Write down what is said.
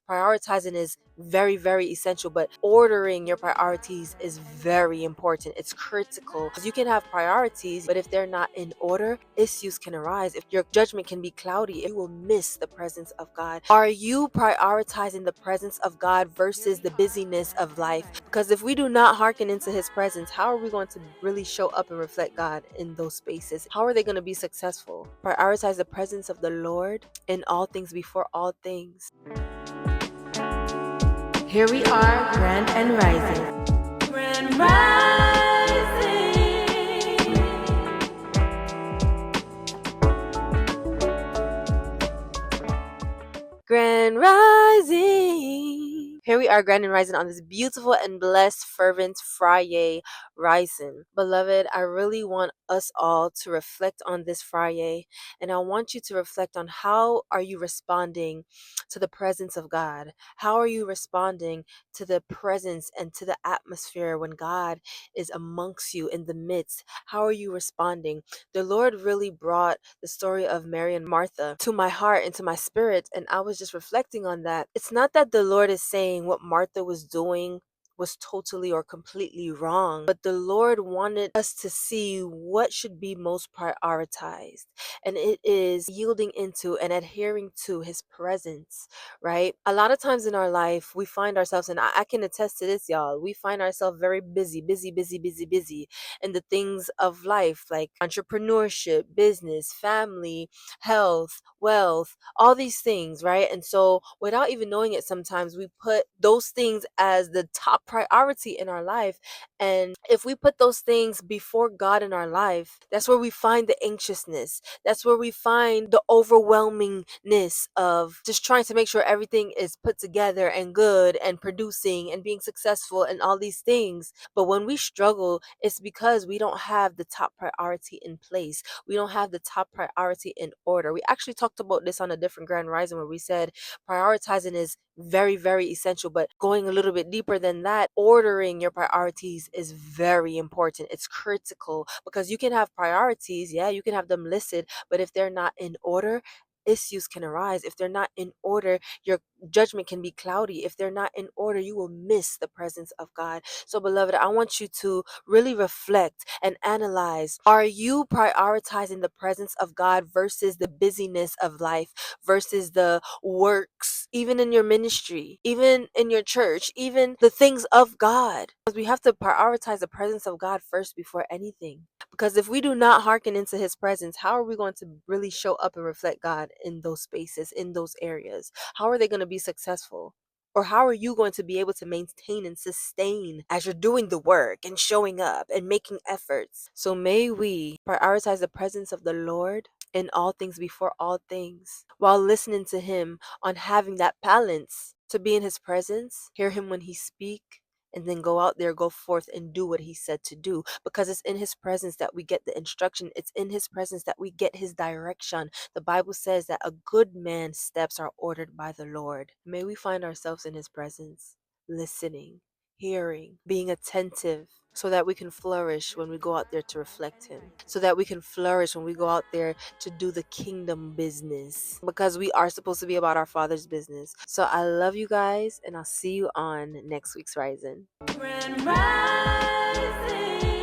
Prioritizing is very, very essential, but ordering your priorities is very important. It's critical because you can have priorities, but if they're not in order, issues can arise. If your judgment can be cloudy, you will miss the presence of God. Are you prioritizing the presence of God versus the busyness of life? Because if we do not hearken into his presence, how are we going to really show up and reflect God in those spaces? How are they going to be successful? Prioritize the presence of the Lord in all things before all things. Here we are, grand and rising. Grand rising. Grand rising. Here we are, grand and rising on this beautiful and blessed fervent Friyay rising. Beloved, I really want us all to reflect on this Friyay, and I want you to reflect on how are you responding to the presence of God? How are you responding to the presence and to the atmosphere when God is amongst you in the midst? How are you responding? The Lord really brought the story of Mary and Martha to my heart and to my spirit, and I was just reflecting on that. It's not that the Lord is saying what Martha was doing was totally or completely wrong, but the Lord wanted us to see what should be most prioritized, and it is yielding into and adhering to his presence, right? A lot of times in our life we find ourselves, and I can attest to this, y'all, we find ourselves very busy in the things of life, like entrepreneurship, business, family, health, wealth, all these things, right? And so without even knowing it, sometimes we put those things as the top priority in our life. And if we put those things before God in our life, that's where we find the anxiousness. That's where we find the overwhelmingness of just trying to make sure everything is put together and good and producing and being successful and all these things. But when we struggle, it's because we don't have the top priority in place. We don't have the top priority in order. We actually talked about this on a different Grand Rising where we said prioritizing is very, very essential, but going a little bit deeper than that, ordering your priorities is very important. It's critical because you can have priorities, yeah, you can have them listed, but if they're not in order, issues can arise. If they're not in order, your judgment can be cloudy. If they're not in order, you will miss the presence of God. So, beloved, I want you to really reflect and analyze. Are you prioritizing the presence of God versus the busyness of life, versus the works, even in your ministry, even in your church, even the things of God? Because we have to prioritize the presence of God first before anything. Because if we do not hearken into his presence, how are we going to really show up and reflect God in those spaces, in those areas? How are they going to be successful? Or how are you going to be able to maintain and sustain as you're doing the work and showing up and making efforts? So may we prioritize the presence of the Lord in all things before all things, while listening to him, on having that balance to be in his presence, hear him when he speak, and then go out there, go forth and do what he said to do, because it's in his presence that we get the instruction. It's in his presence that we get his direction. The Bible says that a good man's steps are ordered by the Lord. May we find ourselves in his presence, listening, hearing, being attentive, so that we can flourish when we go out there to reflect him, so that we can flourish when we go out there to do the kingdom business, because we are supposed to be about our Father's business. So I love you guys, and I'll see you on next week's Rising. Grand Rising.